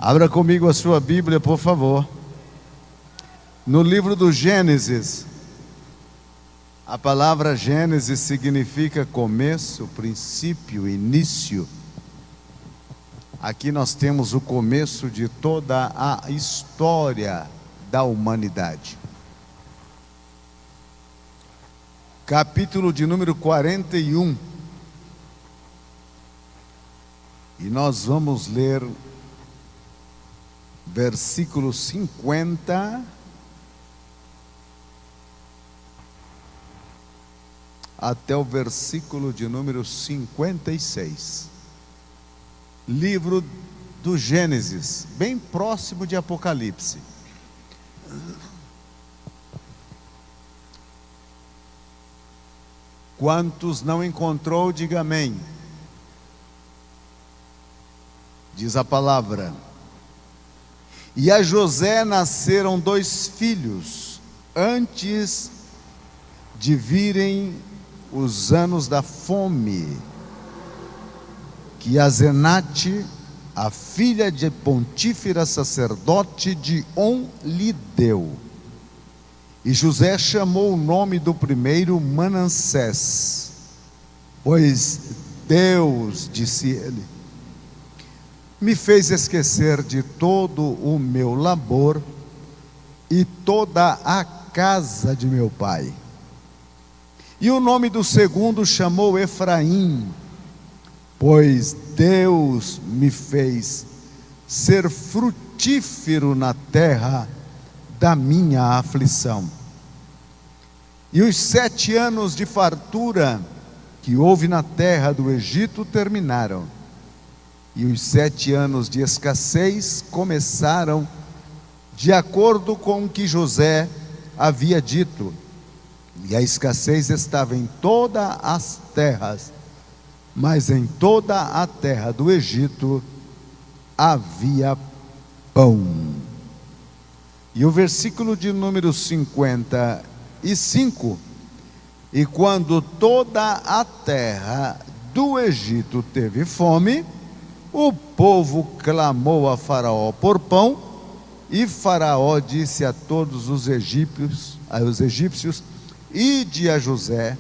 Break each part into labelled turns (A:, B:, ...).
A: Abra comigo a sua Bíblia, por favor. No livro do Gênesis. A palavra Gênesis significa começo, princípio, início. Aqui nós temos o começo de toda a história da humanidade. Capítulo de número 41. E nós vamos ler versículo 50 até o versículo de número 56. Livro do Gênesis, bem próximo de Apocalipse. Quantos não encontrou, diga amém. Diz a palavra: e a José nasceram 2 filhos, antes de virem os anos da fome, que Asenate, a filha de Pontífera sacerdote de On, lhe deu. E José chamou o nome do primeiro Manassés, pois Deus, disse ele, me fez esquecer de todo o meu labor e toda a casa de meu pai. E o nome do segundo chamou Efraim, pois Deus me fez ser frutífero na terra da minha aflição. E os 7 anos de fartura que houve na terra do Egito terminaram. E os 7 anos de escassez começaram de acordo com o que José havia dito. E a escassez estava em todas as terras, mas em toda a terra do Egito havia pão. E o versículo de número 55: e quando toda a terra do Egito teve fome, o povo clamou a Faraó por pão, e Faraó disse a todos os egípcios, ide a José,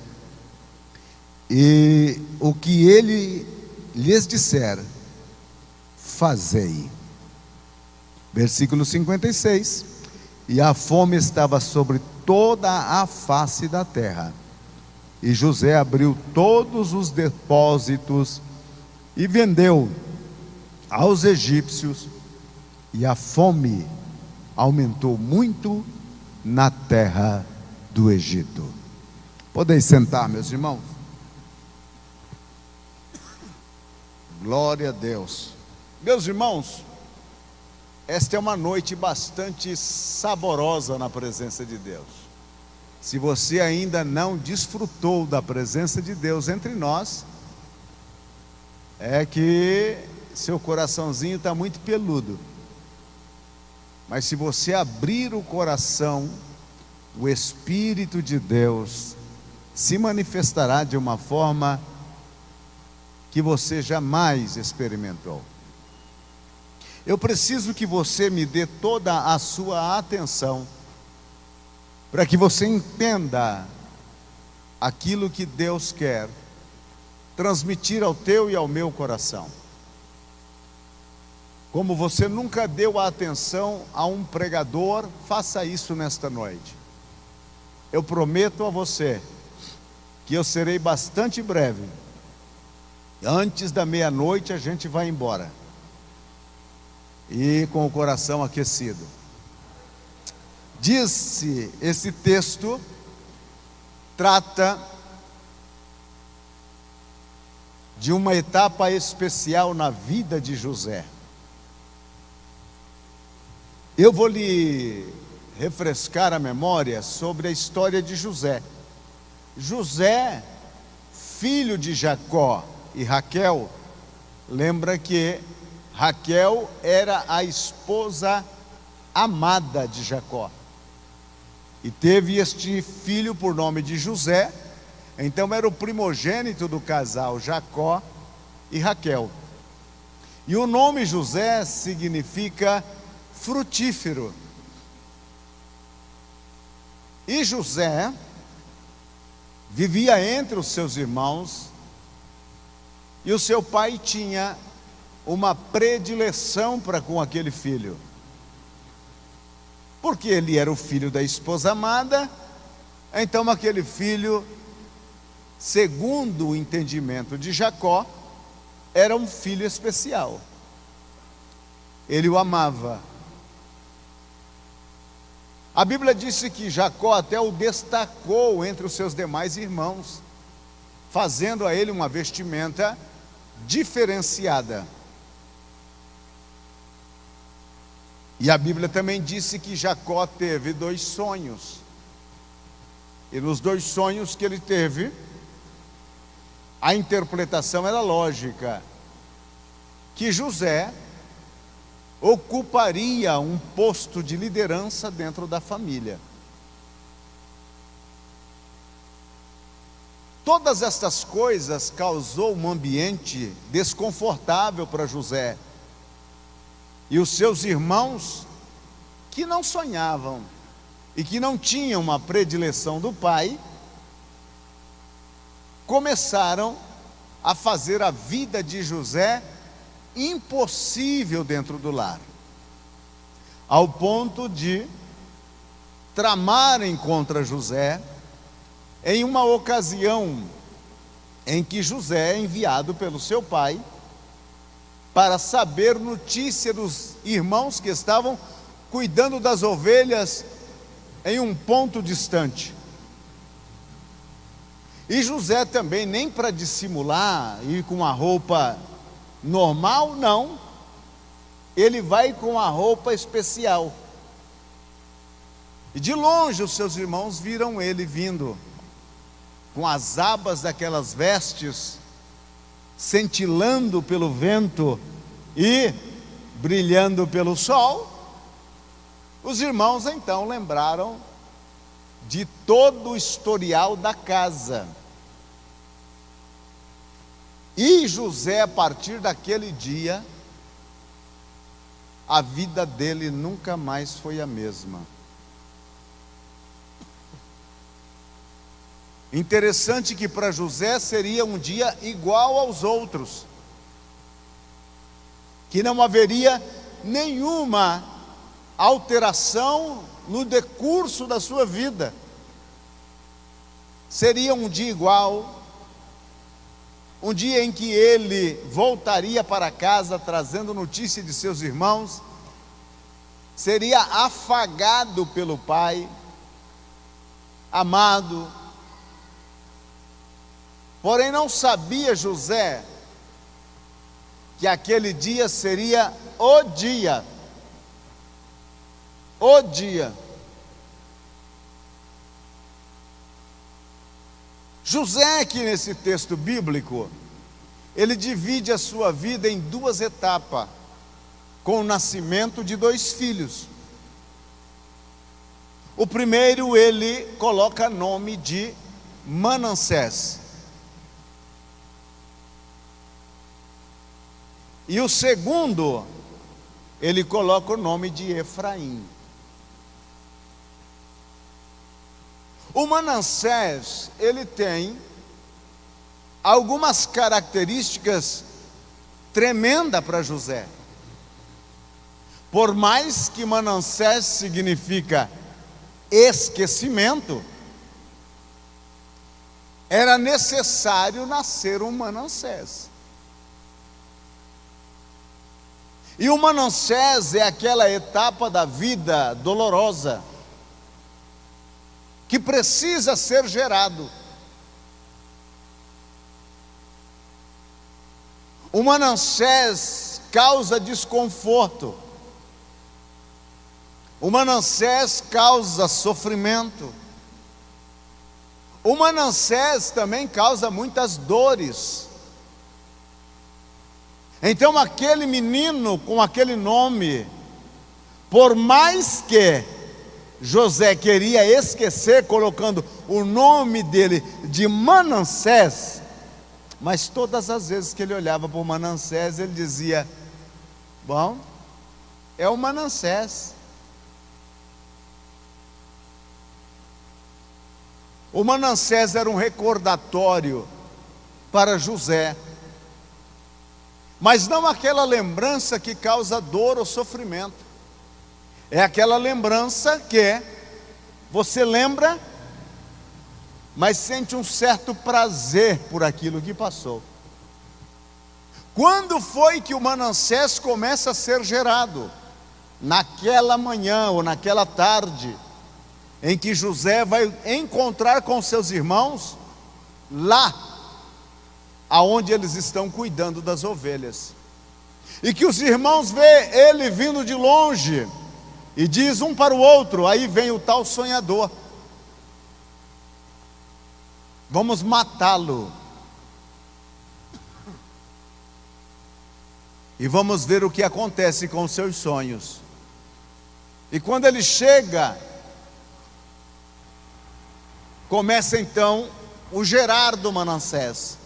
A: e o que ele lhes disser, fazei. Versículo 56: e a fome estava sobre toda a face da terra, e José abriu todos os depósitos e vendeu aos egípcios, e a fome aumentou muito na terra do Egito. Podeis sentar, meus irmãos. Glória a Deus. Meus irmãos, esta é uma noite bastante saborosa na presença de Deus. Se você ainda não desfrutou da presença de Deus entre nós, é que seu coraçãozinho está muito peludo. Mas se você abrir o coração, o Espírito de Deus se manifestará de uma forma que você jamais experimentou. Eu preciso que você me dê toda a sua atenção, para que você entenda aquilo que Deus quer transmitir ao teu e ao meu coração. Como você nunca deu atenção a um pregador, faça isso nesta noite. Eu prometo a você que eu serei bastante breve. Antes da meia-noite a gente vai embora, e com o coração aquecido. Diz-se, esse texto trata de uma etapa especial na vida de José. Eu vou lhe refrescar a memória sobre a história de José. José, filho de Jacó e Raquel, lembra que Raquel era a esposa amada de Jacó, e teve este filho por nome de José. Então era o primogênito do casal Jacó e Raquel. E o nome José significa frutífero. E José vivia entre os seus irmãos, e o seu pai tinha uma predileção para com aquele filho, porque ele era o filho da esposa amada. Então aquele filho, segundo o entendimento de Jacó, era um filho especial. Ele o amava. A Bíblia disse que Jacó até o destacou entre os seus demais irmãos, fazendo a ele uma vestimenta diferenciada. E a Bíblia também disse que Jacó teve 2 sonhos. E nos 2 sonhos que ele teve, a interpretação era lógica, que José ocuparia um posto de liderança dentro da família. Todas estas coisas causou um ambiente desconfortável para José e os seus irmãos, que não sonhavam e que não tinham uma predileção do pai, começaram a fazer a vida de José impossível dentro do lar, ao ponto de tramarem contra José em uma ocasião em que José é enviado pelo seu pai para saber notícia dos irmãos que estavam cuidando das ovelhas em um ponto distante. E José também, nem para dissimular, ir com a roupa normal, não. Ele vai com a roupa especial. E de longe os seus irmãos viram ele vindo, com as abas daquelas vestes, cintilando pelo vento e brilhando pelo sol. Os irmãos então lembraram de todo o historial da casa. E José, a partir daquele dia, a vida dele nunca mais foi a mesma. Interessante que para José seria um dia igual aos outros, que não haveria nenhuma alteração no decurso da sua vida. Seria um dia igual, um dia em que ele voltaria para casa trazendo notícia de seus irmãos, seria afagado pelo pai, amado. Porém não sabia José que aquele dia seria o dia. O dia. José, aqui nesse texto bíblico, ele divide a sua vida em 2 etapas, com o nascimento de 2 filhos. O primeiro ele coloca nome de Manassés. E o segundo, ele coloca o nome de Efraim. O Manassés, ele tem algumas características tremendas para José. Por mais que Manassés significa esquecimento, era necessário nascer um Manassés. E o Manassés é aquela etapa da vida dolorosa que precisa ser gerado. O Manassés causa desconforto. O Manassés causa sofrimento. O Manassés também causa muitas dores. Então aquele menino com aquele nome, por mais que José queria esquecer, colocando o nome dele de Manassés, mas todas as vezes que ele olhava para o Manassés, ele dizia: Bom, é o Manassés. O Manassés era um recordatório para José, mas não aquela lembrança que causa dor ou sofrimento. É aquela lembrança que você lembra, mas sente um certo prazer por aquilo que passou. Quando foi que o Manassés começa a ser gerado? Naquela manhã ou naquela tarde, em que José vai encontrar com seus irmãos, lá, aonde eles estão cuidando das ovelhas. E que os irmãos vê ele vindo de longe, e diz um para o outro, aí vem o tal sonhador. Vamos matá-lo. E vamos ver o que acontece com os seus sonhos. E quando ele chega, começa então o gerar do Manassés.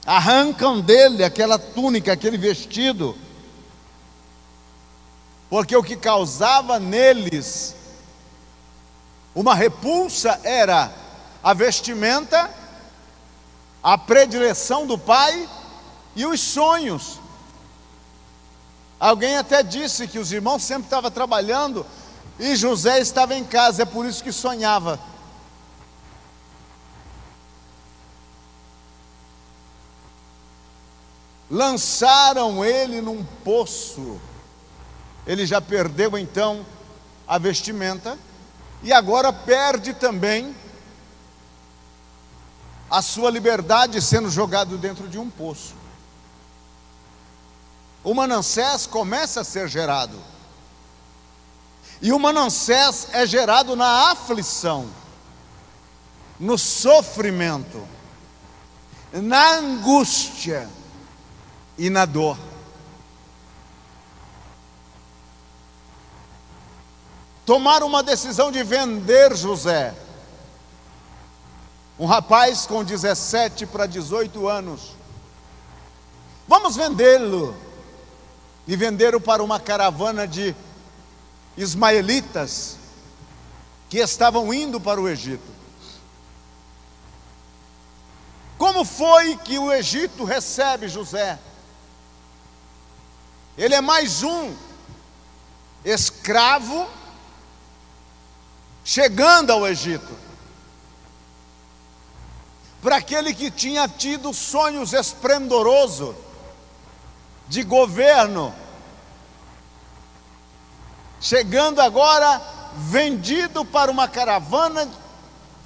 A: Arrancam dele aquela túnica, aquele vestido, porque o que causava neles uma repulsa era a vestimenta, a predileção do pai e os sonhos. Alguém até disse que os irmãos sempre estavam trabalhando e José estava em casa, é por isso que sonhava. Lançaram ele num poço. Ele já perdeu então a vestimenta e agora perde também a sua liberdade, sendo jogado dentro de um poço. O Manassés começa a ser gerado. E o Manassés é gerado na aflição, no sofrimento, na angústia e na dor. Tomaram uma decisão de vender José, um rapaz com 17 para 18 anos. Vamos vendê-lo. E venderam para uma caravana de ismaelitas que estavam indo para o Egito. Como foi que o Egito recebe José? Ele é mais um escravo chegando ao Egito. Para aquele que tinha tido sonhos esplendorosos de governo, chegando agora vendido para uma caravana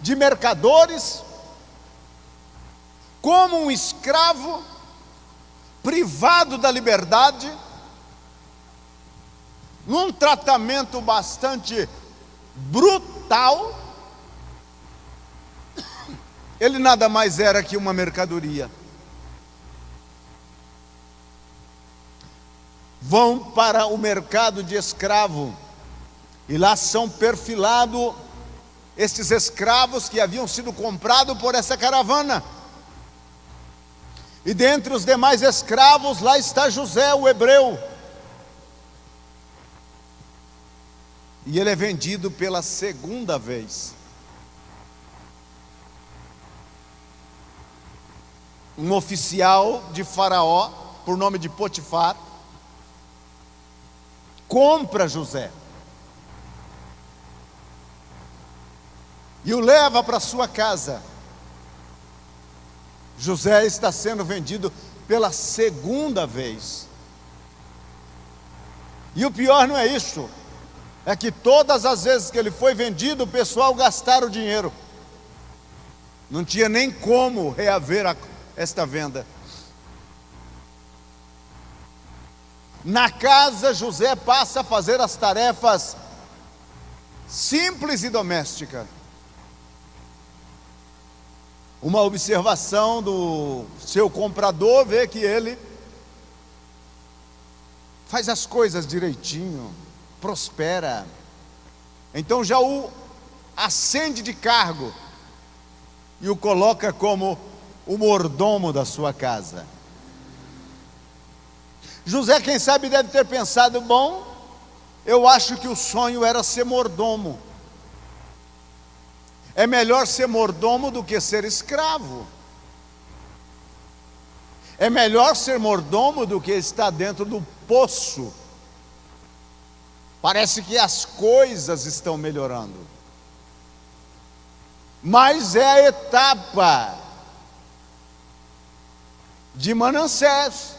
A: de mercadores, como um escravo, privado da liberdade, num tratamento bastante brutal. Ele nada mais era que uma mercadoria. Vão para o mercado de escravo, e lá são perfilados estes escravos que haviam sido comprados por essa caravana. E dentre os demais escravos, lá está José, o hebreu. E ele é vendido pela segunda vez. Um oficial de Faraó, por nome de Potifar, compra José e o leva para sua casa. José está sendo vendido pela segunda vez. E o pior não é isso, é que todas as vezes que ele foi vendido, o pessoal gastaram o dinheiro. Não tinha nem como reaver esta venda. Na casa, José passa a fazer as tarefas simples e domésticas. Uma observação do seu comprador vê que ele faz as coisas direitinho, prospera. Então já o ascende de cargo e o coloca como o mordomo da sua casa. José, quem sabe, deve ter pensado: bom, eu acho que o sonho era ser mordomo. É melhor ser mordomo do que ser escravo. É melhor ser mordomo do que estar dentro do poço. Parece que as coisas estão melhorando. Mas é a etapa de Manassés.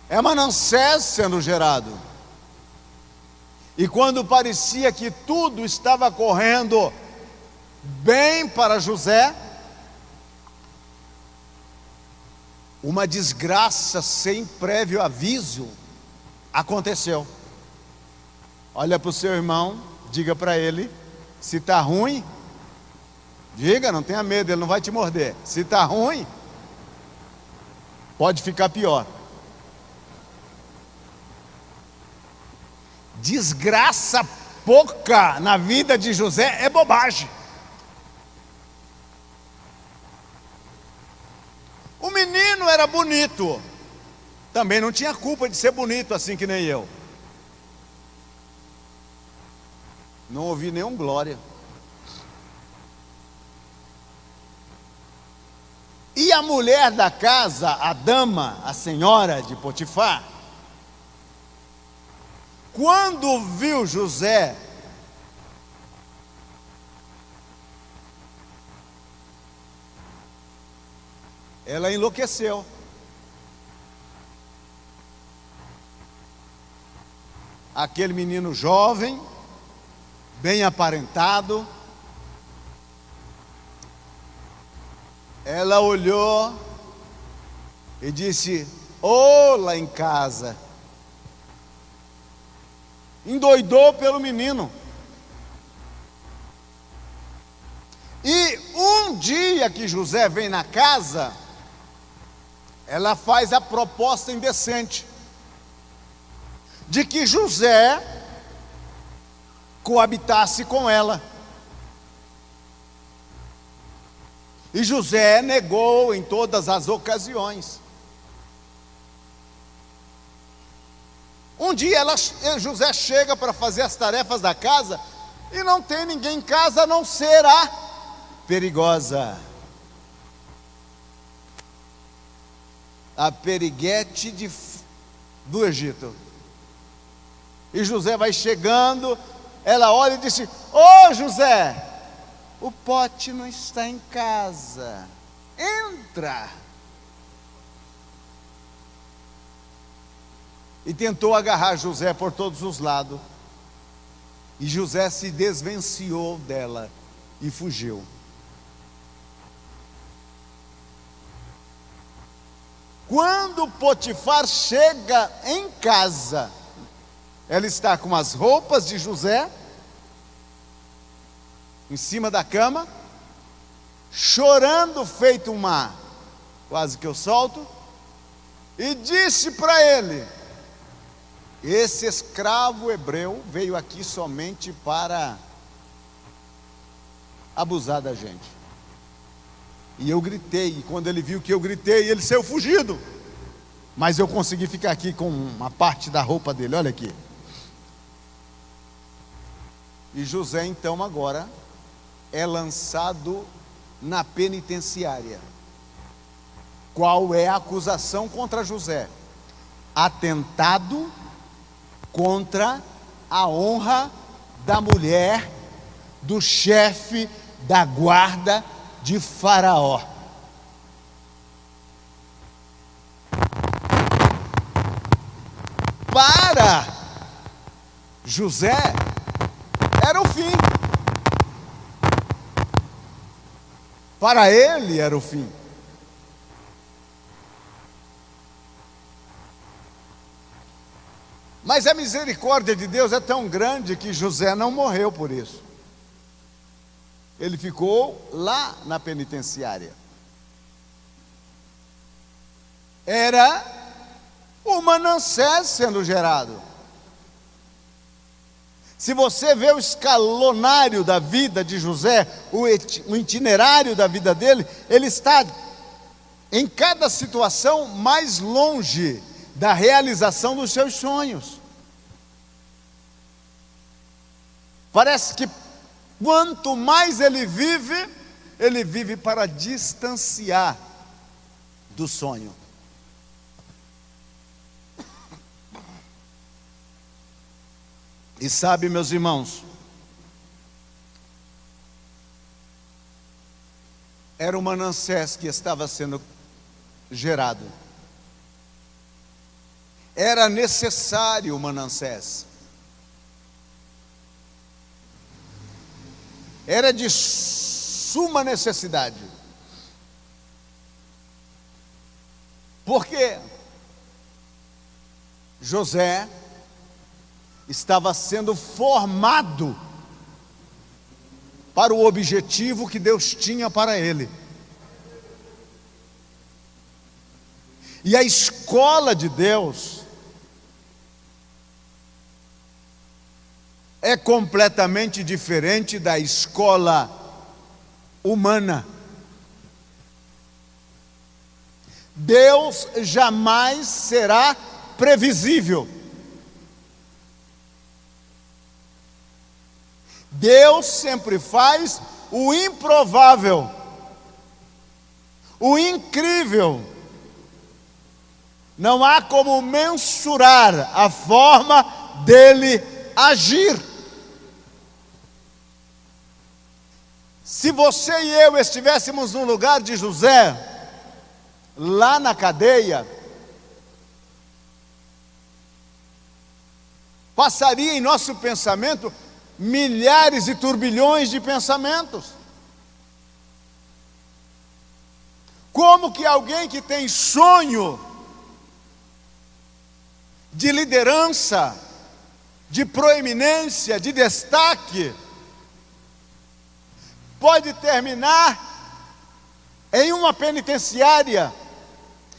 A: É Manassés sendo gerado. E quando parecia que tudo estava correndo bem para José, uma desgraça sem prévio aviso aconteceu. Olha para o seu irmão, diga para ele: se está ruim, diga, não tenha medo, ele não vai te morder. Se está ruim, pode ficar pior. Desgraça pouca na vida de José é bobagem. O menino era bonito, também não tinha culpa de ser bonito assim que nem eu. Não ouvi nenhum glória. E a mulher da casa, a dama, a senhora de Potifar, quando viu José, ela enlouqueceu. Aquele menino jovem, bem aparentado, ela olhou e disse: "Ô, lá em casa". Endoidou pelo menino. E um dia que José vem na casa, ela faz a proposta indecente de que José coabitasse com ela. E José negou em todas as ocasiões. Um dia José chega para fazer as tarefas da casa e não tem ninguém em casa a não ser a perigosa, a periguete do Egito. E José vai chegando, ela olha e disse: "Ô José, o pote não está em casa, entra". E tentou agarrar José por todos os lados. E José se desvencilhou dela e fugiu. Quando Potifar chega em casa, ela está com as roupas de José em cima da cama, chorando feito uma, quase que eu solto, e disse para ele: "Esse escravo hebreu veio aqui somente para abusar da gente". E eu gritei, e quando ele viu que eu gritei, ele saiu fugido. Mas eu consegui ficar aqui com uma parte da roupa dele, olha aqui. E José então agora é lançado na penitenciária. Qual é a acusação contra José? Atentado contra a honra da mulher do chefe da guarda de Faraó. Para José era o fim. Para ele era o fim. Mas a misericórdia de Deus é tão grande que José não morreu por isso. Ele ficou lá na penitenciária. Era o Manassés sendo gerado. Se você vê o escalonário da vida de José, o itinerário da vida dele, ele está em cada situação mais longe da realização dos seus sonhos. Parece que quanto mais ele vive para distanciar do sonho. E sabe, meus irmãos, era o Manassés que estava sendo gerado. Era necessário o Manassés. Era de suma necessidade. Porque José estava sendo formado para o objetivo que Deus tinha para ele. E a escola de Deus é completamente diferente da escola humana. Deus jamais será previsível. Deus sempre faz o improvável, o incrível. Não há como mensurar a forma dele agir. Se você e eu estivéssemos no lugar de José, lá na cadeia, passaria em nosso pensamento milhares e turbilhões de pensamentos. Como que alguém que tem sonho de liderança, de proeminência, de destaque, pode terminar em uma penitenciária,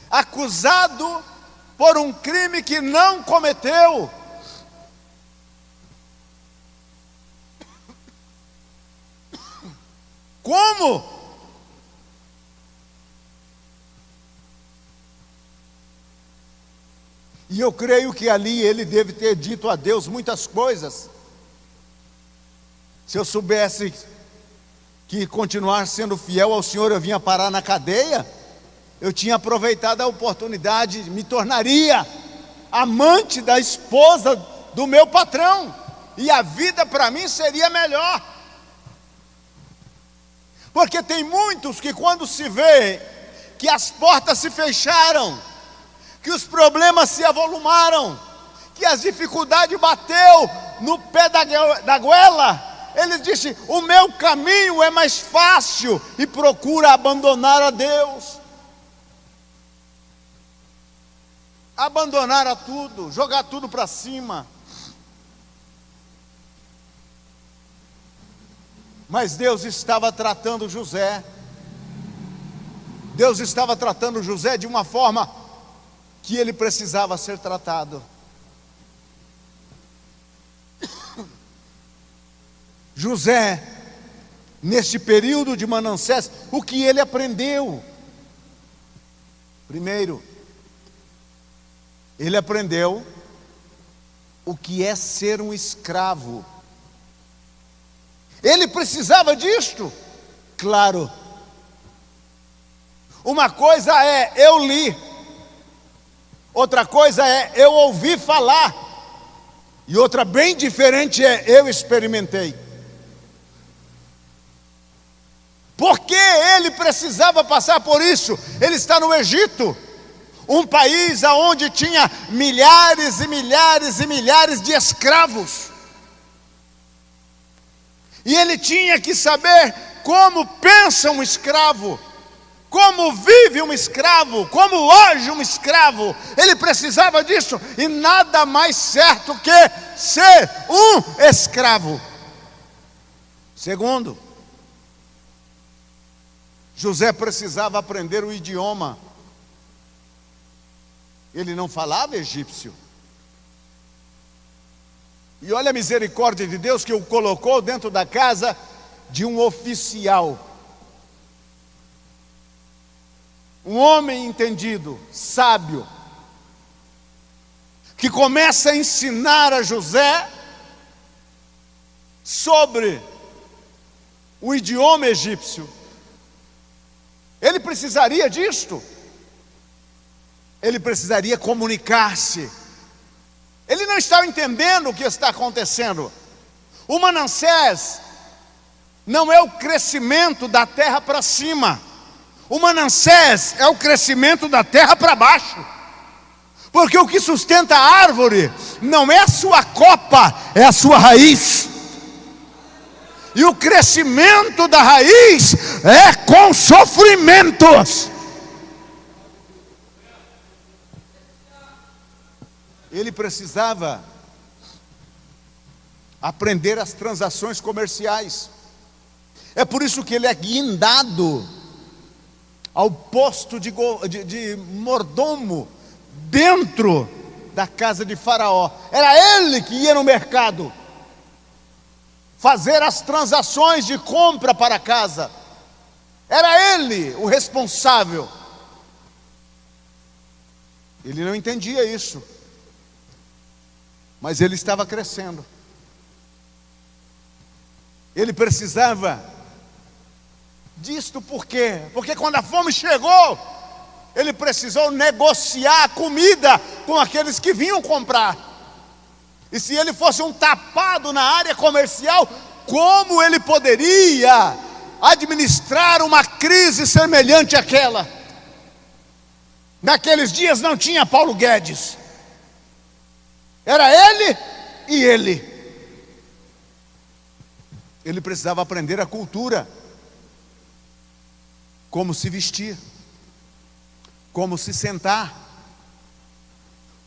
A: acusado por um crime que não cometeu? Como? E eu creio que ali ele deve ter dito a Deus muitas coisas. Se eu soubesse que continuar sendo fiel ao Senhor eu vinha parar na cadeia, eu tinha aproveitado a oportunidade, me tornaria amante da esposa do meu patrão, e a vida para mim seria melhor. Porque tem muitos que quando se vê que as portas se fecharam, que os problemas se avolumaram, que as dificuldades bateu no pé da goela, ele disse: o meu caminho é mais fácil, e procura abandonar a Deus. Abandonar a tudo, jogar tudo para cima. Mas Deus estava tratando José. Deus estava tratando José de uma forma que ele precisava ser tratado. José, neste período de Manassés, o que ele aprendeu? Primeiro, ele aprendeu o que é ser um escravo. Ele precisava disto? Claro. Uma coisa é eu li, outra coisa é eu ouvi falar, e outra bem diferente é eu experimentei. Por que ele precisava passar por isso? Ele está no Egito, um país onde tinha milhares e milhares e milhares de escravos. E ele tinha que saber como pensa um escravo, como vive um escravo, como age um escravo. Ele precisava disso, e nada mais certo que ser um escravo. Segundo, José precisava aprender o idioma. Ele não falava egípcio. E olha a misericórdia de Deus que o colocou dentro da casa de um oficial. um homem entendido, sábio, que começa a ensinar a José sobre o idioma egípcio. Ele precisaria disto. Ele precisaria comunicar-se. Ele não está entendendo o que está acontecendo. O Manassés não é o crescimento da terra para cima. O Manassés é o crescimento da terra para baixo. Porque o que sustenta a árvore não é a sua copa, é a sua raiz. E o crescimento da raiz é com sofrimentos. Ele precisava aprender as transações comerciais. É por isso que ele é guindado ao posto de mordomo dentro da casa de Faraó. Era ele que ia no mercado fazer as transações de compra para casa. Era ele o responsável. Ele não entendia isso, mas ele estava crescendo. Ele precisava disto por quê? Porque quando a fome chegou, ele precisou negociar a comida com aqueles que vinham comprar. E se ele fosse um tapado na área comercial, como ele poderia administrar uma crise semelhante àquela? Naqueles dias não tinha Paulo Guedes. Era ele e ele. Ele precisava aprender a cultura. Como se vestir, como se sentar,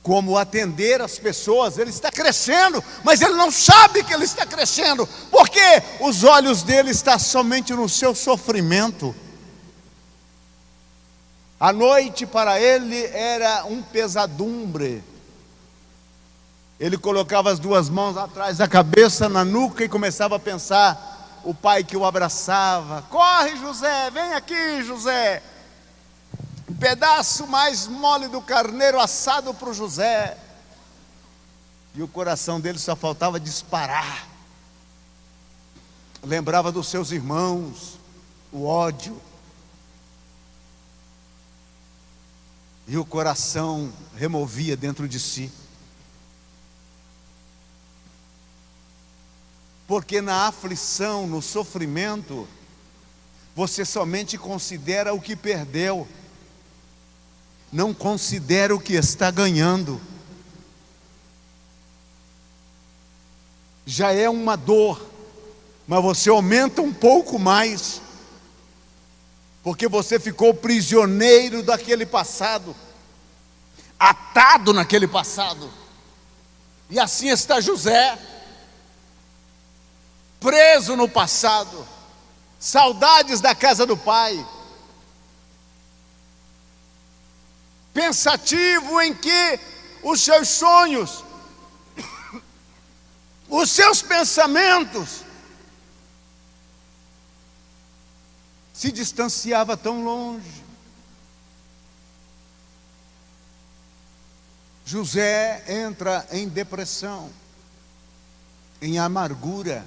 A: como atender as pessoas. Ele está crescendo, mas ele não sabe que ele está crescendo, porque os olhos dele estão somente no seu sofrimento. A noite para ele era um pesadumbre. Ele colocava as duas mãos atrás da cabeça, na nuca, e começava a pensar. O pai que o abraçava: corre, José, vem aqui, José. Um pedaço mais mole do carneiro assado para o José. E o coração dele só faltava disparar. Lembrava dos seus irmãos, o ódio. E o coração removia dentro de si. Porque na aflição, no sofrimento, você somente considera o que perdeu, não considera o que está ganhando. Já é uma dor, mas você aumenta um pouco mais, porque você ficou prisioneiro daquele passado, atado naquele passado. E assim está José, preso no passado, saudades da casa do pai, pensativo em que os seus sonhos, os seus pensamentos se distanciava tão longe. José entra em depressão, em amargura.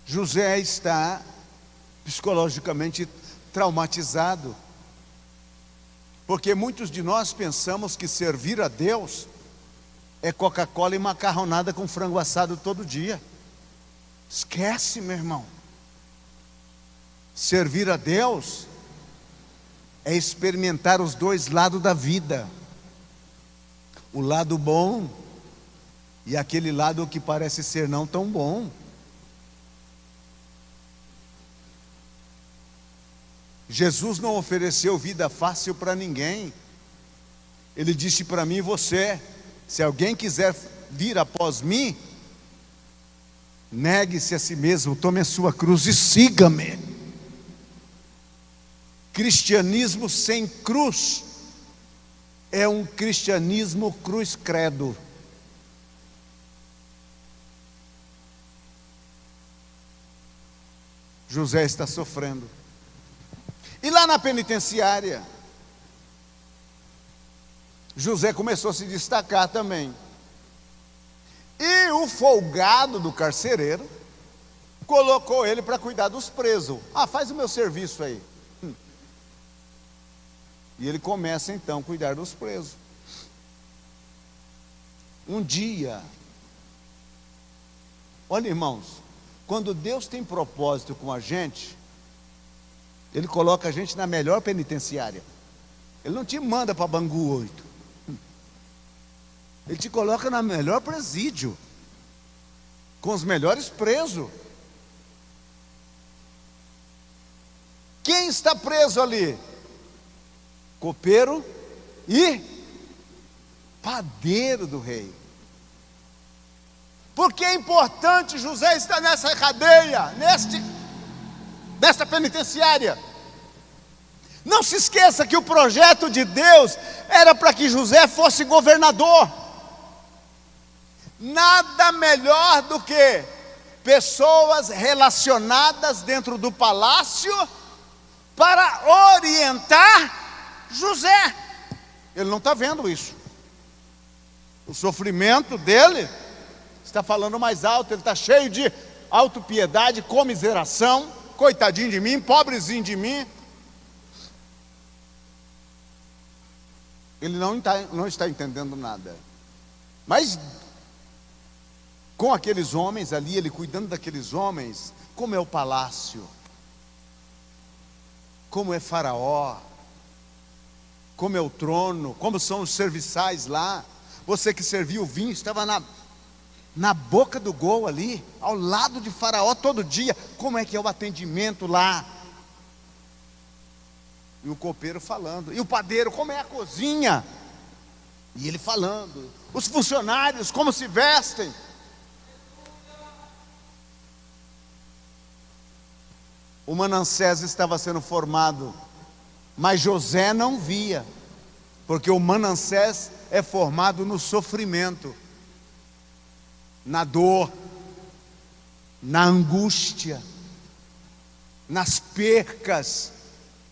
A: José está psicologicamente traumatizado, porque muitos de nós pensamos que servir a Deus é Coca-Cola e macarronada com frango assado todo dia. Esquece, meu irmão. Servir a Deus é experimentar os dois lados da vida, o lado bom e aquele lado que parece ser não tão bom. Jesus não ofereceu vida fácil para ninguém. Ele disse para mim e você: se alguém quiser vir após mim, negue-se a si mesmo, tome a sua cruz e siga-me. Cristianismo sem cruz é um cristianismo cruz credo. José está sofrendo. E lá na penitenciária, José começou a se destacar também. E o folgado do carcereiro colocou ele para cuidar dos presos. Ah, faz o meu serviço aí. E ele começa então a cuidar dos presos. Um dia, olha, irmãos, quando Deus tem propósito com a gente, Ele coloca a gente na melhor penitenciária. Ele não te manda para Bangu 8. Ele te coloca na melhor presídio, com os melhores presos. Quem está preso ali? Copeiro e padeiro do rei. Porque é importante José estar nessa cadeia, nesta penitenciária. Não se esqueça que o projeto de Deus era para que José fosse governador. Nada melhor do que pessoas relacionadas dentro do palácio para orientar José. Ele não está vendo isso. O sofrimento dele está falando mais alto. Ele está cheio de autopiedade, comiseração. Coitadinho de mim, pobrezinho de mim. Ele não está entendendo nada. Mas com aqueles homens ali, ele cuidando daqueles homens, como é o palácio, como é Faraó, como é o trono, como são os serviçais lá. Você que serviu o vinho estava na boca do gol ali, ao lado de Faraó todo dia. Como é que é o atendimento lá? E o copeiro falando, e o padeiro, como é a cozinha? E ele falando, os funcionários, como se vestem. O Manassés estava sendo formado, mas José não via, porque o Manassés é formado no sofrimento, na dor, na angústia, nas percas,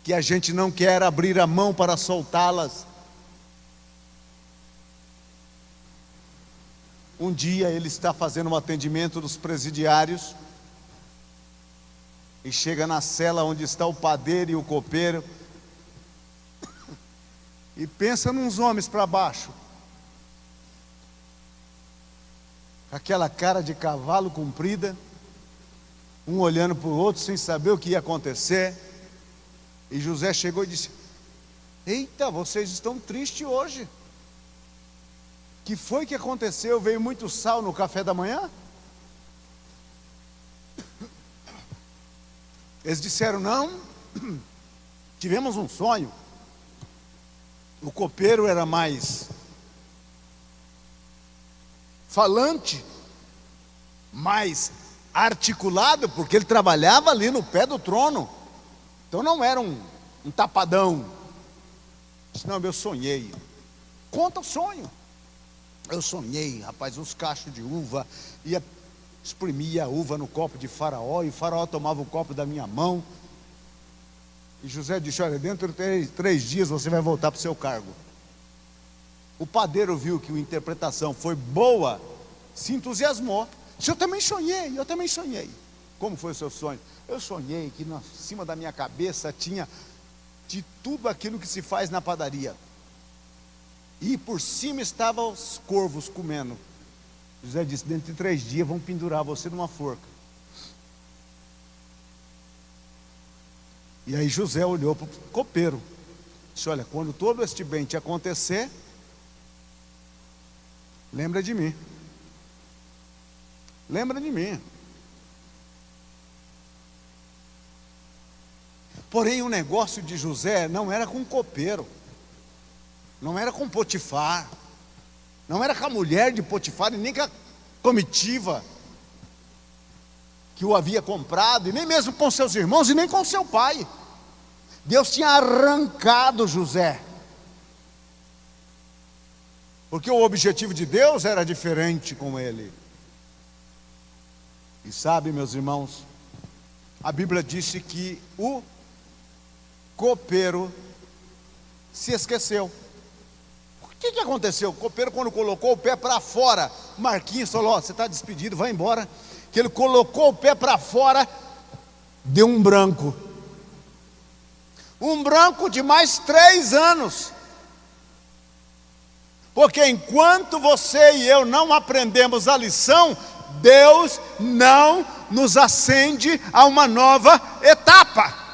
A: que a gente não quer abrir a mão para soltá-las. Um dia ele está fazendo um atendimento dos presidiários, e chega na cela onde está o padeiro e o copeiro, e pensa nos homens para baixo, aquela cara de cavalo comprida, um olhando para o outro sem saber o que ia acontecer. E José chegou e disse: eita, vocês estão tristes hoje. Que foi que aconteceu? Veio muito sal no café da manhã? Eles disseram: não, tivemos um sonho. O copeiro era mais falante, mais articulado, porque ele trabalhava ali no pé do trono. Então não era um tapadão. Disse: não, eu sonhei. Conta o sonho. Eu sonhei, rapaz, uns cachos de uva, exprimia a uva no copo de Faraó, e o Faraó tomava o copo da minha mão. E José disse: olha, dentro de 3 dias você vai voltar para o seu cargo. O padeiro viu que a interpretação foi boa, se entusiasmou. Disse: eu também sonhei, eu também sonhei. Como foi o seu sonho? Eu sonhei que em cima da minha cabeça tinha de tudo aquilo que se faz na padaria, e por cima estavam os corvos comendo. José disse: dentro de 3 dias vão pendurar você numa forca. E aí José olhou para o copeiro, disse: olha, quando todo este bem te acontecer, lembra de mim. Lembra de mim. Porém, o negócio de José não era com o copeiro, não era com Potifar, não era com a mulher de Potifar, e nem com a comitiva que o havia comprado, e nem mesmo com seus irmãos, e nem com seu pai. Deus tinha arrancado José, porque o objetivo de Deus era diferente com ele. E sabe, meus irmãos, A Bíblia disse que o copeiro se esqueceu. O que aconteceu? O copeiro, quando colocou o pé para fora, Marquinhos falou: ó, você está despedido, vai embora. Que ele colocou o pé para fora, deu um branco. Um branco de mais 3 anos. Porque enquanto você e eu não aprendemos a lição, Deus não nos acende a uma nova etapa.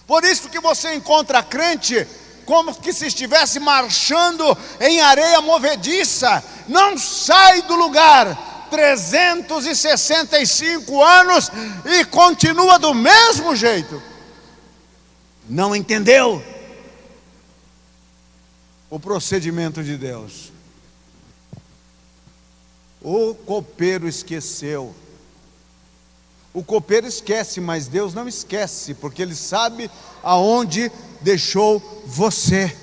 A: Por isso que você encontra crente como que se estivesse marchando em areia movediça, não sai do lugar, 365 anos e continua do mesmo jeito. Não entendeu o procedimento de Deus. O copeiro esqueceu. O copeiro esquece, mas Deus não esquece, porque Ele sabe aonde deixou você.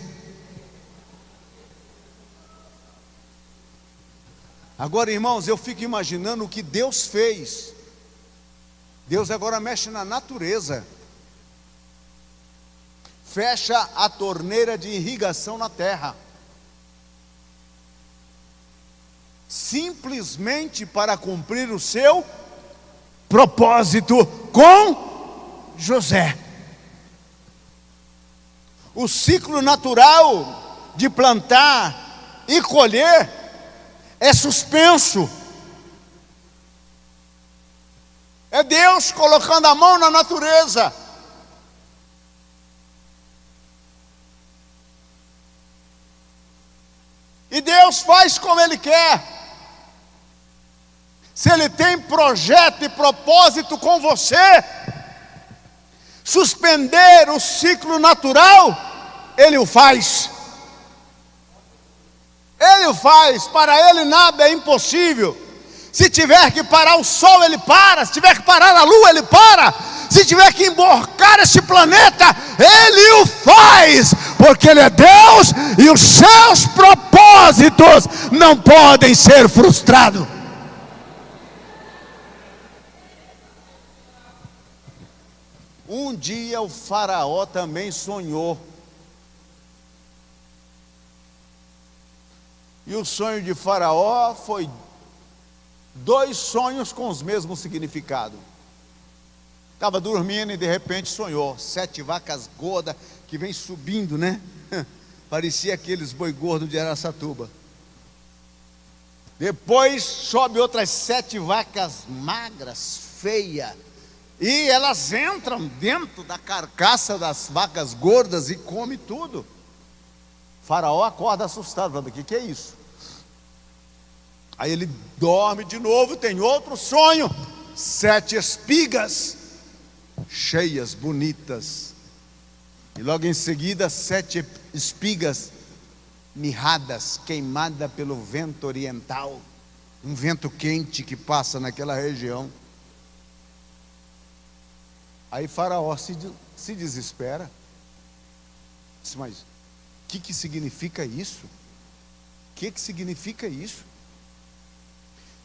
A: Agora, irmãos, eu fico imaginando o que Deus fez. Deus agora mexe na natureza. Fecha a torneira de irrigação na terra. Simplesmente para cumprir o seu propósito com José. O ciclo natural de plantar e colher é suspenso. É Deus colocando a mão na natureza. E Deus faz como Ele quer. Se Ele tem projeto e propósito com você, suspender o ciclo natural, Ele o faz. Ele o faz, para Ele nada é impossível. Se tiver que parar o sol, Ele para. Se tiver que parar a lua, Ele para. Se tiver que emborcar este planeta, Ele o faz, porque Ele é Deus e os seus propósitos não podem ser frustrados. Um dia o faraó também sonhou. E o sonho de faraó foi 2 sonhos com os mesmos significados. Estava dormindo e de repente sonhou 7 vacas gordas que vem subindo, né? Parecia aqueles boi gordos de Araçatuba. Depois sobe outras 7 vacas magras, feias. E elas entram dentro da carcaça das vacas gordas e come tudo. O faraó acorda assustado, falando: o que é isso? Aí ele dorme de novo, tem outro sonho. 7 espigas cheias, bonitas. E logo em seguida 7 espigas mirradas, queimadas pelo vento oriental. Um vento quente que passa naquela região. Aí faraó se desespera. Diz: mas o que significa isso? O que significa isso?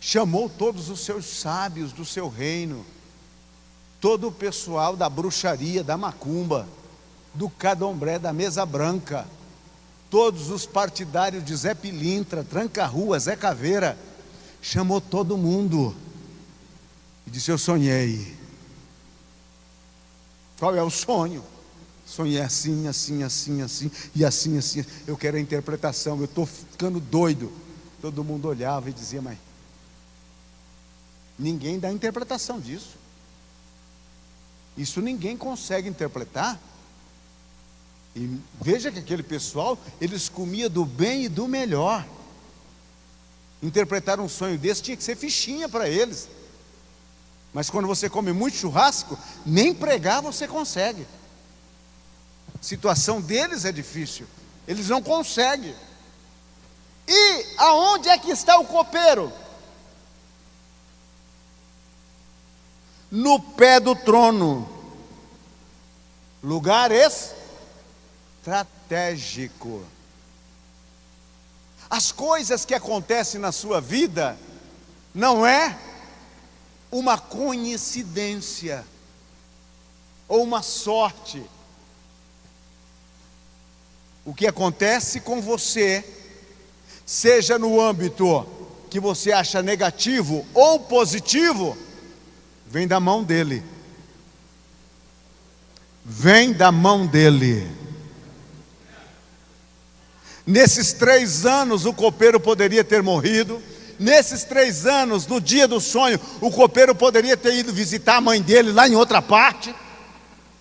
A: Chamou todos os seus sábios do seu reino, todo o pessoal da bruxaria, da macumba, do candomblé, da mesa branca, todos os partidários de Zé Pilintra, Tranca-Rua, Zé Caveira. Chamou todo mundo e disse: eu sonhei. Qual é o sonho? Sonhei assim, assim, assim, assim, e assim, assim. Eu quero a interpretação, eu estou ficando doido. Todo mundo olhava e dizia: mas ninguém dá interpretação disso. Isso ninguém consegue interpretar. E veja que aquele pessoal, eles comiam do bem e do melhor. Interpretar um sonho desse tinha que ser fichinha para eles. Mas quando você come muito churrasco, nem pregar você consegue. A situação deles é difícil. Eles não conseguem. E aonde é que está o copeiro? No pé do trono. Lugar estratégico. As coisas que acontecem na sua vida não é uma coincidência ou uma sorte. O que acontece com você, seja no âmbito que você acha negativo ou positivo, vem da mão dele. Vem da mão dele. Nesses 3 anos o copeiro poderia ter morrido. Nesses 3 anos, no dia do sonho, o copeiro poderia ter ido visitar a mãe dele lá em outra parte.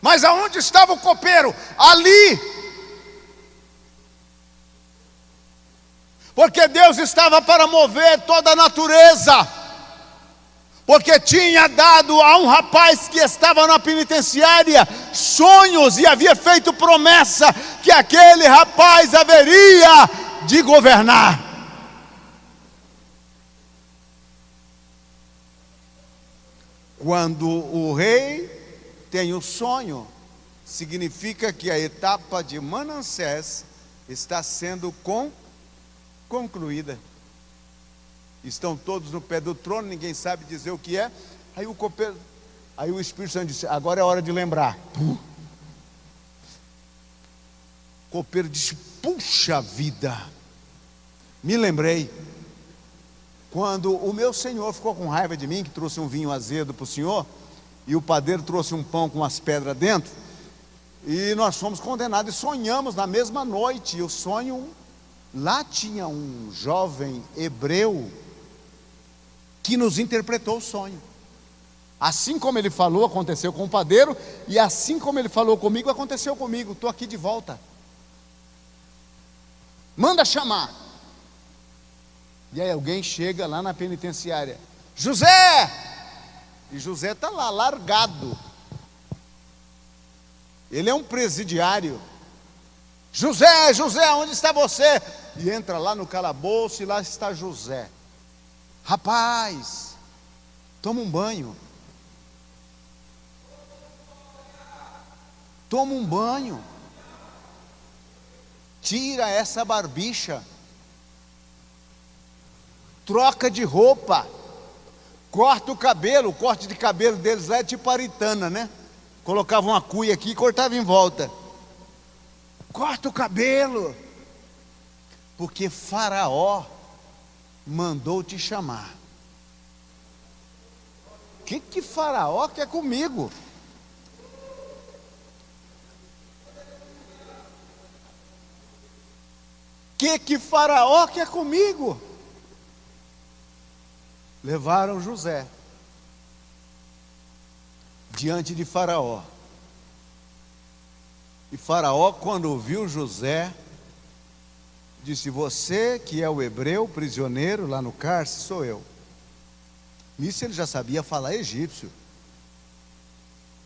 A: Mas aonde estava o copeiro? Ali. Porque Deus estava para mover toda a natureza. Porque tinha dado a um rapaz que estava na penitenciária sonhos e havia feito promessa que aquele rapaz haveria de governar. Quando o rei tem o sonho, significa que a etapa de Manassés está sendo concluída. Estão todos no pé do trono, ninguém sabe dizer o que é. Aí o Espírito Santo disse: agora é hora de lembrar. O copeiro disse: puxa vida, me lembrei. Quando o meu senhor ficou com raiva de mim, que trouxe um vinho azedo para o senhor, e o padeiro trouxe um pão com umas pedras dentro, e nós fomos condenados e sonhamos na mesma noite. E o sonho, lá tinha um jovem hebreu que nos interpretou o sonho. Assim como ele falou, aconteceu com o padeiro, e assim como ele falou comigo, aconteceu comigo. Estou aqui de volta. Manda chamar. E aí alguém chega lá na penitenciária: José! E José está lá, largado. Ele é um presidiário. José, José, onde está você? E entra lá no calabouço e lá está José. Rapaz, toma um banho. Toma um banho. Tira essa barbicha. Troca de roupa. Corta o cabelo. O corte de cabelo deles lá é tipo aritana, né? Colocava uma cuia aqui e cortava em volta. Corta o cabelo. Porque Faraó mandou te chamar. O que Faraó quer comigo? Que Faraó quer comigo? Levaram José diante de Faraó. E Faraó, quando ouviu José, disse: você que é o hebreu prisioneiro lá no cárcere, sou eu. Nisso ele já sabia falar egípcio.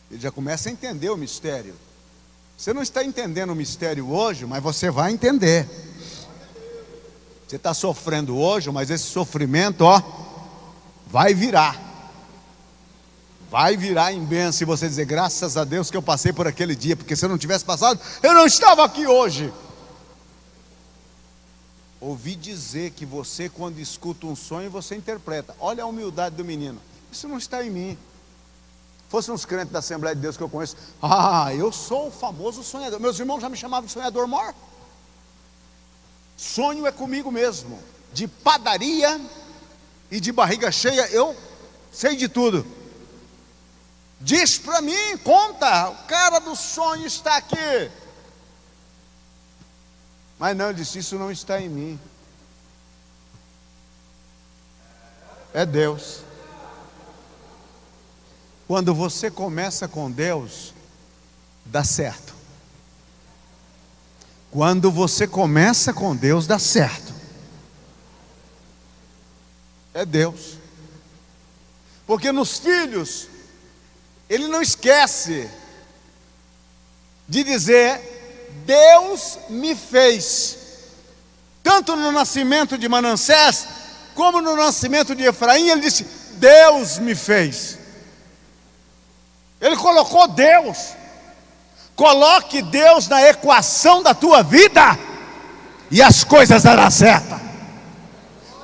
A: Ele já começa a entender o mistério. Você não está entendendo o mistério hoje, mas você vai entender. Você está sofrendo hoje, mas esse sofrimento, vai virar. Vai virar em bênção, e você dizer: graças a Deus que eu passei por aquele dia, porque se eu não tivesse passado, eu não estava aqui hoje. Ouvi dizer que você, quando escuta um sonho, você interpreta. Olha a humildade do menino. Isso não está em mim. Fossem uns crentes da Assembleia de Deus que eu conheço: eu sou o famoso sonhador. Meus irmãos já me chamavam de sonhador mor. Sonho é comigo mesmo. De padaria e de barriga cheia, eu sei de tudo. Diz para mim, conta, o cara do sonho está aqui. Mas não, ele disse: isso não está em mim. É Deus. Quando você começa com Deus, dá certo. Quando você começa com Deus, dá certo. É Deus. Porque nos filhos, ele não esquece de dizer: Deus me fez. Tanto no nascimento de Manassés, como no nascimento de Efraim, ele disse: Deus me fez. Ele colocou Deus. Coloque Deus na equação da tua vida, e as coisas darão certo.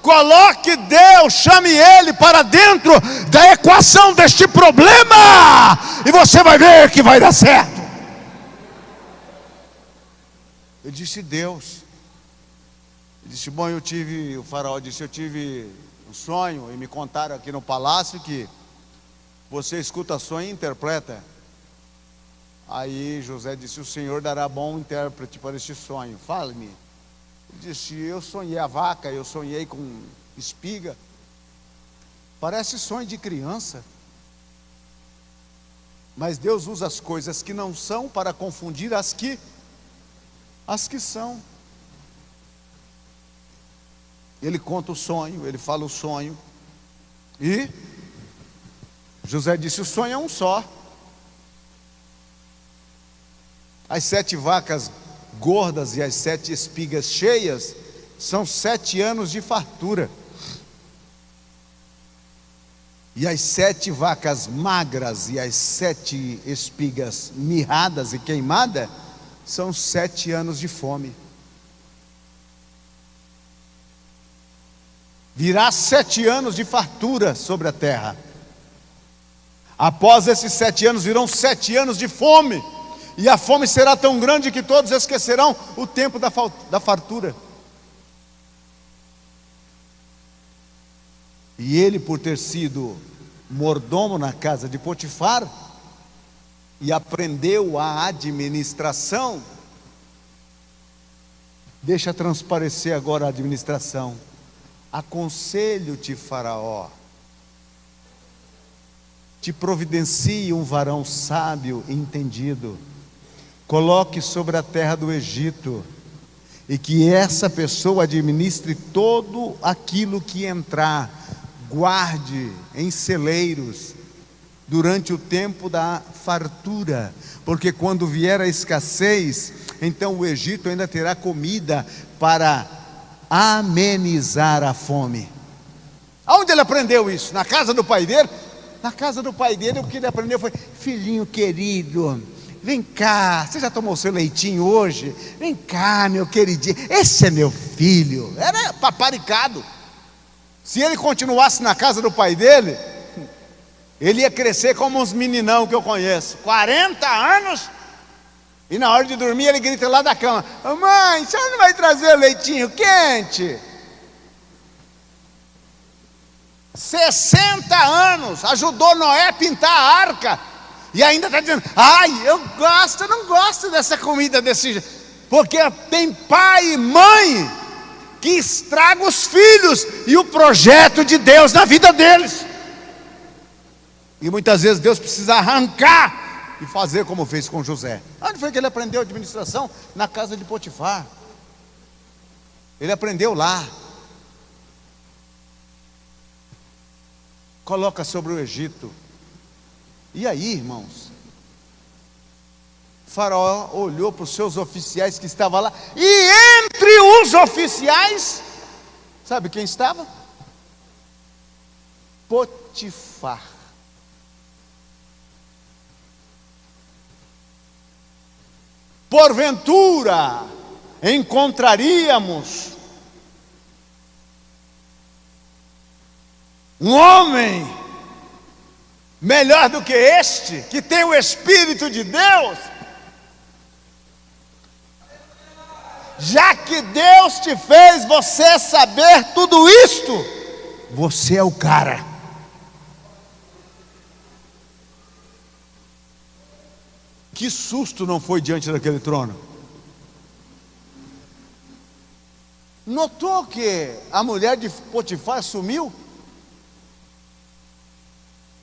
A: Coloque Deus, chame Ele para dentro da equação deste problema, e você vai ver que vai dar certo. Eu disse: Deus. Ele disse: bom, o faraó disse: eu tive um sonho, e me contaram aqui no palácio que você escuta sonho e interpreta. Aí José disse: o Senhor dará bom intérprete para este sonho, fale-me. Ele disse: eu sonhei a vaca, eu sonhei com espiga. Parece sonho de criança. Mas Deus usa as coisas que não são para confundir as que são. Ele conta o sonho, ele fala o sonho. E José disse: o sonho é um só. As 7 vacas gordas e as 7 espigas cheias são 7 anos de fartura. E as 7 vacas magras e as 7 espigas mirradas e queimadas são 7 anos de fome. Virá 7 anos de fartura sobre a terra. Após esses 7 anos virão 7 anos de fome. E a fome será tão grande que todos esquecerão o tempo da fartura. E ele, por ter sido mordomo na casa de Potifar, e aprendeu a administração, deixa transparecer agora a administração. Aconselho-te, Faraó, te providencie um varão sábio e entendido, coloque sobre a terra do Egito, e que essa pessoa administre todo aquilo que entrar, guarde em celeiros durante o tempo da fartura, porque quando vier a escassez, então o Egito ainda terá comida para amenizar a fome. Aonde ele aprendeu isso? Na casa do pai dele? Na casa do pai dele, o que ele aprendeu foi: filhinho querido, vem cá, você já tomou seu leitinho hoje? Vem cá, meu queridinho, esse é meu filho. Era paparicado. Se ele continuasse na casa do pai dele, ele ia crescer como uns meninão que eu conheço, 40 anos, e na hora de dormir ele grita lá da cama: mãe, a senhora não vai trazer leitinho quente? 60 anos, ajudou Noé a pintar a arca, e ainda está dizendo: ai, eu não gosto dessa comida desse jeito, porque tem pai e mãe que estraga os filhos e o projeto de Deus na vida deles. E muitas vezes Deus precisa arrancar e fazer como fez com José. Onde foi que ele aprendeu a administração? Na casa de Potifar. Ele aprendeu lá. Coloca sobre o Egito. E aí, irmãos, Faraó olhou para os seus oficiais que estavam lá, e entre os oficiais, sabe quem estava? Potifar. Porventura encontraríamos um homem melhor do que este, que tem o Espírito de Deus? Já que Deus te fez você saber tudo isto, você é o cara. Que susto não foi diante daquele trono? Notou que a mulher de Potifar sumiu?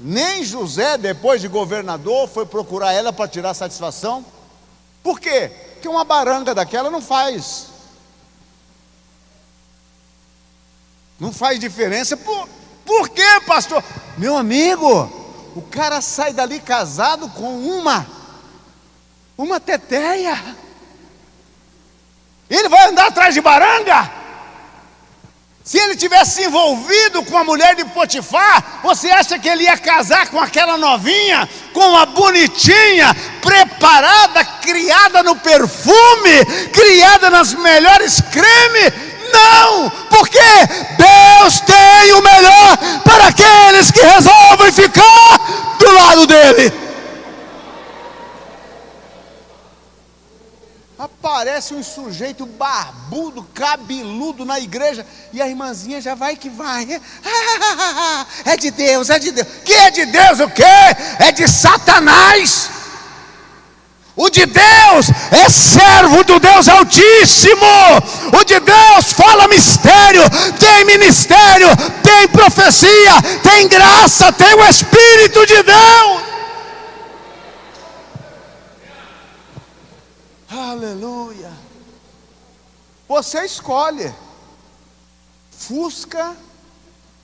A: Nem José, depois de governador, foi procurar ela para tirar satisfação. Por quê? Porque uma baranga daquela não faz diferença. Por quê, pastor? Meu amigo, o cara sai dali casado com uma teteia. Ele vai andar atrás de baranga? Se ele tivesse envolvido com a mulher de Potifar, você acha que ele ia casar com aquela novinha, com a bonitinha, preparada, criada no perfume, criada nas melhores cremes? Não, porque Deus tem o melhor para aqueles que resolvem ficar do lado dele. Aparece um sujeito barbudo, cabeludo na igreja, e a irmãzinha já vai que vai. É de Deus, é de Deus. Que é de Deus o quê? É de Satanás. O de Deus é servo do Deus Altíssimo. O de Deus fala mistério, tem ministério, tem profecia, tem graça, tem o Espírito de Deus. Aleluia. Você escolhe Fusca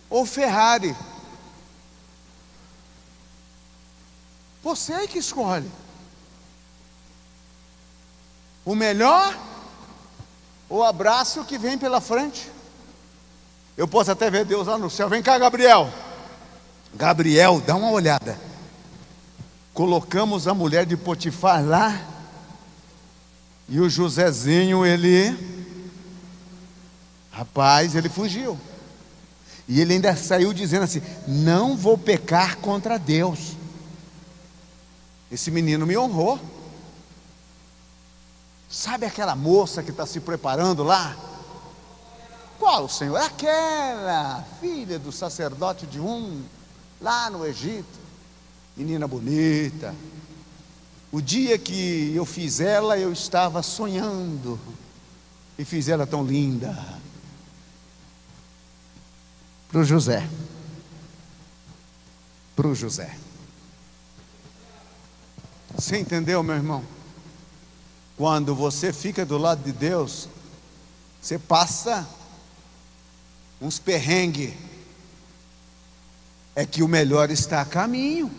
A: ou Ferrari. Você é que escolhe. O melhor ou o abraço que vem pela frente. Eu posso até ver Deus lá no céu. Vem cá, Gabriel. Gabriel, dá uma olhada. Colocamos a mulher de Potifar lá. E o Josézinho, rapaz, ele fugiu. E ele ainda saiu dizendo assim: não vou pecar contra Deus. Esse menino me honrou. Sabe aquela moça que está se preparando lá? Qual, Senhor? Aquela filha do sacerdote de lá no Egito. Menina bonita. O dia que eu fiz ela, eu estava sonhando. E fiz ela tão linda. Para o José. Para o José. Você entendeu, meu irmão? Quando você fica do lado de Deus, você passa uns perrengues. É que o melhor está a caminho.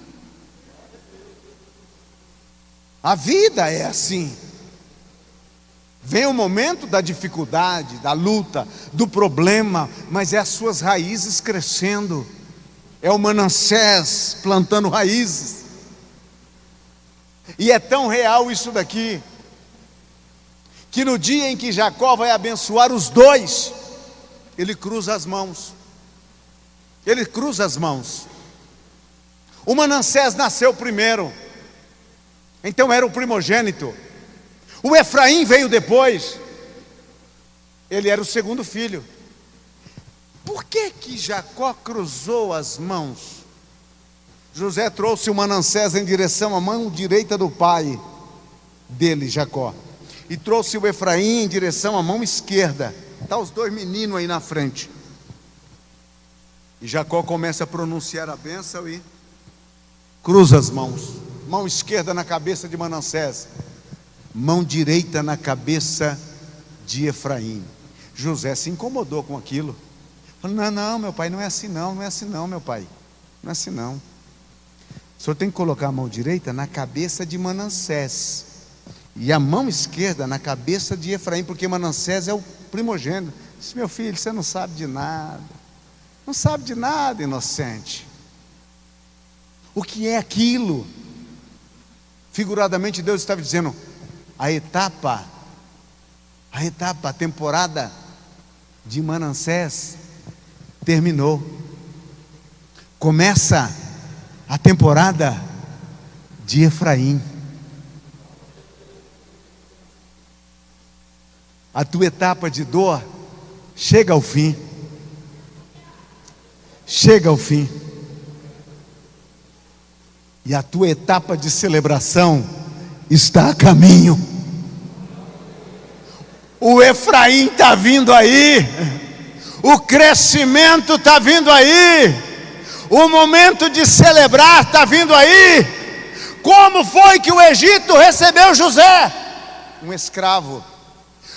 A: A vida é assim. Vem o momento da dificuldade, da luta, do problema, mas é as suas raízes crescendo. É o Manassés plantando raízes. E é tão real isso daqui, que no dia em que Jacó vai abençoar os dois, ele cruza as mãos. Ele cruza as mãos. O Manassés nasceu primeiro, então era o primogênito. O Efraim veio depois, ele era o segundo filho. Por que que Jacó cruzou as mãos? José trouxe o Manassés em direção à mão direita do pai dele, Jacó, e trouxe o Efraim em direção à mão esquerda. Está os dois meninos aí na frente. E Jacó começa a pronunciar a bênção e cruza as mãos. Mão esquerda na cabeça de Manassés, mão direita na cabeça de Efraim. José se incomodou com aquilo. Falou: não, meu pai, não é assim não, não é assim não, meu pai. Não é assim não. O senhor tem que colocar a mão direita na cabeça de Manassés e a mão esquerda na cabeça de Efraim, porque Manassés é o primogênito. Disse: meu filho, você não sabe de nada. Não sabe de nada, inocente. O que é aquilo? Figuradamente, Deus estava dizendo: a temporada de Manassés terminou. Começa a temporada de Efraim. A tua etapa de dor chega ao fim. Chega ao fim. E a tua etapa de celebração está a caminho. O Efraim está vindo aí. O crescimento está vindo aí. O momento de celebrar está vindo aí. Como foi que o Egito recebeu José? Um escravo.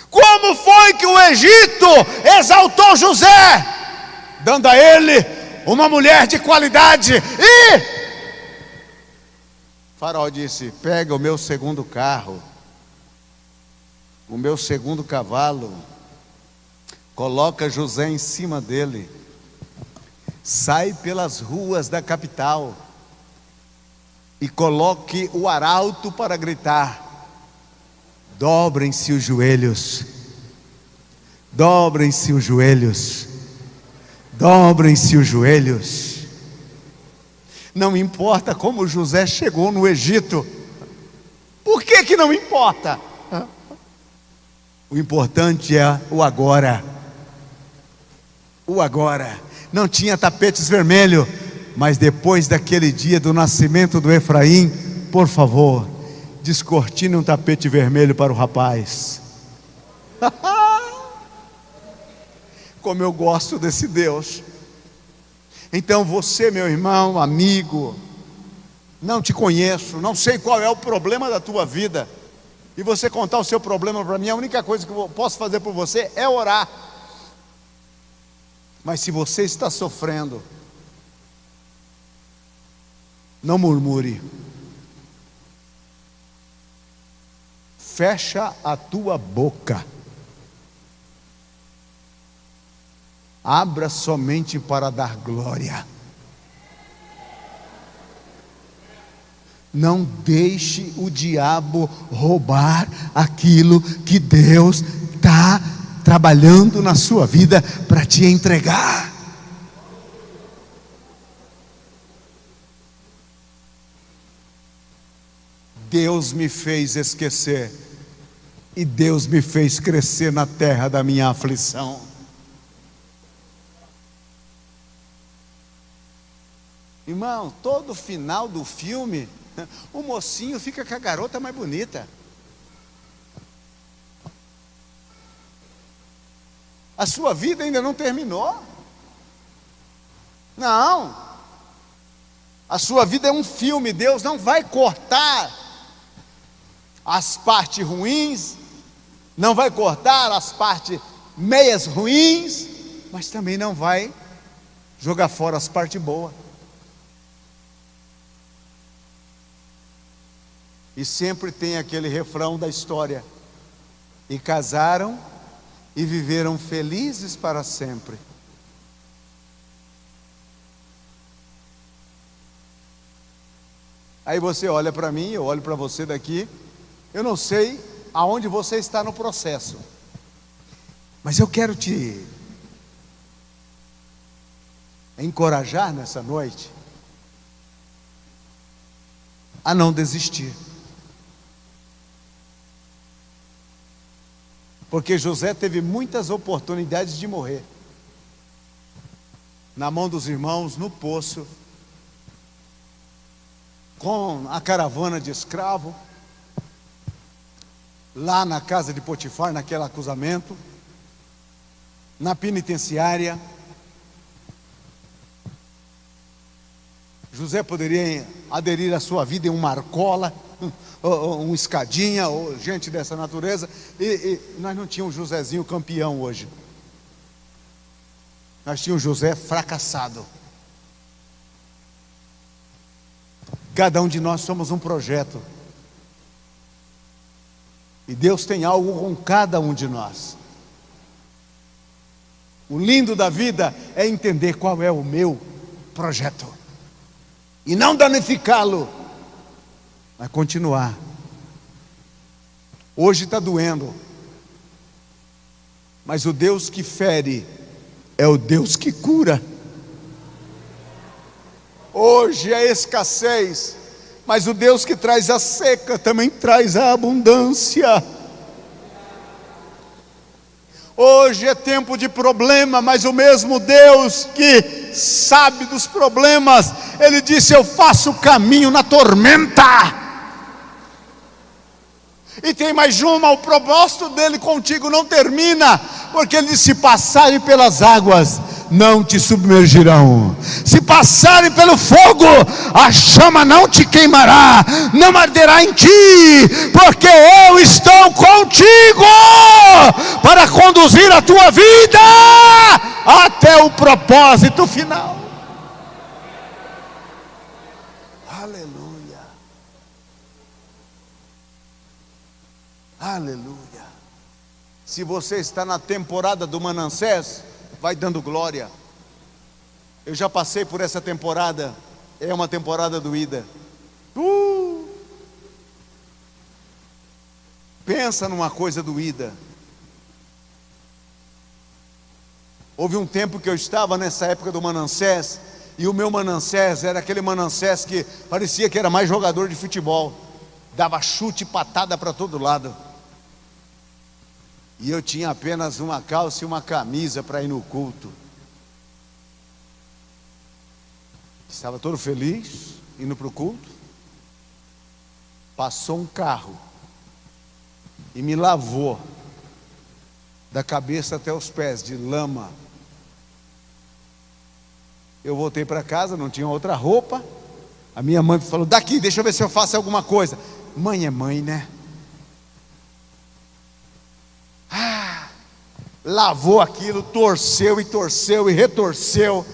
A: Como foi que o Egito exaltou José? Dando a ele uma mulher de qualidade. E Faraó disse: pega o meu segundo carro, o meu segundo cavalo, coloca José em cima dele, sai pelas ruas da capital e coloque o arauto para gritar: dobrem-se os joelhos, Dobrem-se os joelhos. Dobrem-se os joelhos. Não importa como José chegou no Egito. Por que não importa? O importante é o agora. O agora. Não tinha tapetes vermelhos, mas depois daquele dia do nascimento do Efraim, por favor, descortine um tapete vermelho para o rapaz. Como eu gosto desse Deus. Então você, meu irmão, amigo, não te conheço, não sei qual é o problema da tua vida, e você contar o seu problema para mim, a única coisa que eu posso fazer por você é orar. Mas se você está sofrendo, não murmure. Fecha a tua boca. Abra somente para dar glória. Não deixe o diabo roubar aquilo que Deus está trabalhando na sua vida para te entregar. Deus me fez esquecer, e Deus me fez crescer na terra da minha aflição. Irmão, todo final do filme, o mocinho fica com a garota mais bonita. A sua vida ainda não terminou. Não. A sua vida é um filme. Deus não vai cortar as partes ruins, não vai cortar as partes meias ruins, mas também não vai jogar fora as partes boas. E sempre tem aquele refrão da história: e casaram e viveram felizes para sempre. Aí você olha para mim, eu olho para você daqui. Eu não sei aonde você está no processo, mas eu quero te encorajar nessa noite a não desistir. Porque José teve muitas oportunidades de morrer. Na mão dos irmãos, no poço, com a caravana de escravo, lá na casa de Potifar, naquele acusamento, na penitenciária. José poderia aderir a sua vida em uma arcola, uma escadinha, ou gente dessa natureza, e nós não tínhamos Josézinho campeão hoje. Nós tínhamos José fracassado. Cada um de nós somos um projeto, e Deus tem algo com cada um de nós. O lindo da vida é entender qual é o meu projeto, e não danificá-lo, mas continuar. Hoje está doendo, mas o Deus que fere é o Deus que cura. Hoje é escassez, mas o Deus que traz a seca também traz a abundância. Hoje é tempo de problema, mas o mesmo Deus que sabe dos problemas, Ele disse: eu faço caminho na tormenta. E tem mais uma: o propósito dele contigo não termina, porque Ele disse: se passarem pelas águas, não te submergirão. Se passarem pelo fogo, a chama não te queimará, não arderá em ti, porque eu estou contigo para conduzir a tua vida até o propósito final. Aleluia. Aleluia. Se você está na temporada do Manassés, vai dando glória. Eu já passei por essa temporada. É uma temporada doída. Pensa numa coisa doída. Houve um tempo que eu estava nessa época do Manassés, e o meu Manassés era aquele Manassés que parecia que era mais jogador de futebol, dava chute e patada para todo lado. E eu tinha apenas uma calça e uma camisa para ir no culto. Estava todo feliz, indo para o culto. Passou um carro e me lavou da cabeça até os pés de lama. Eu voltei para casa, não tinha outra roupa. A minha mãe falou: daqui, deixa eu ver se eu faço alguma coisa. Mãe é mãe, né? Lavou aquilo, torceu e torceu e retorceu,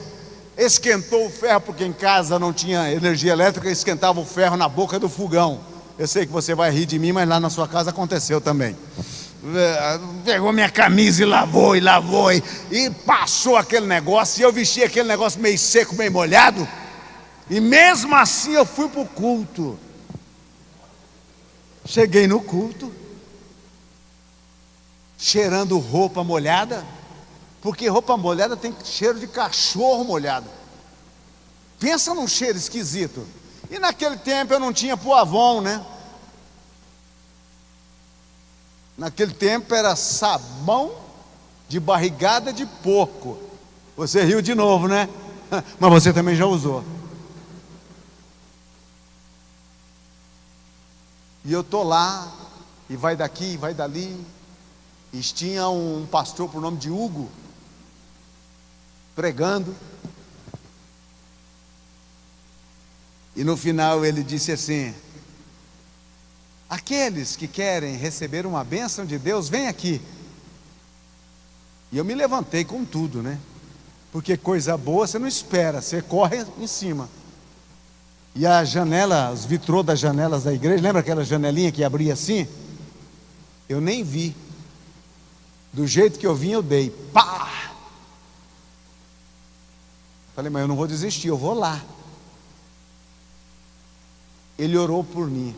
A: esquentou o ferro, porque em casa não tinha energia elétrica, esquentava o ferro na boca do fogão. Eu sei que você vai rir de mim, mas lá na sua casa aconteceu também. Pegou minha camisa e passou aquele negócio, e eu vesti aquele negócio meio seco, meio molhado, e mesmo assim eu fui para o culto. Cheguei no culto cheirando roupa molhada, porque roupa molhada tem cheiro de cachorro molhado. Pensa num cheiro esquisito. E naquele tempo eu não tinha Avon, né? Naquele tempo era sabão de barrigada de porco. Você riu de novo, né? Mas você também já usou. E eu tô lá, e vai daqui, vai dali. E tinha um pastor por nome de Hugo pregando, e no final ele disse assim: aqueles que querem receber uma bênção de Deus, vem aqui. E eu me levantei com tudo, né? Porque coisa boa você não espera, você corre em cima. E a janela, os vitrô das janelas da igreja, lembra aquela janelinha que abria assim? Eu nem vi. Do jeito que eu vim, eu dei. Pá! Falei: mas eu não vou desistir, eu vou lá. Ele orou por mim.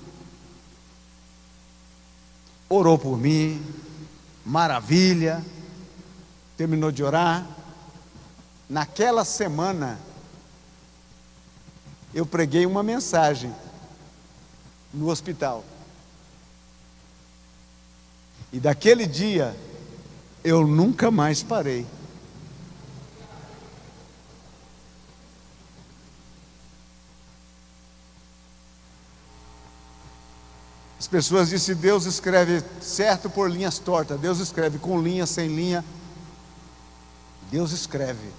A: Orou por mim. Maravilha. Terminou de orar. Naquela semana, eu preguei uma mensagem no hospital. E daquele dia, eu nunca mais parei. As pessoas dizem: Deus escreve certo por linhas tortas. Deus escreve com linha, sem linha. Deus escreve.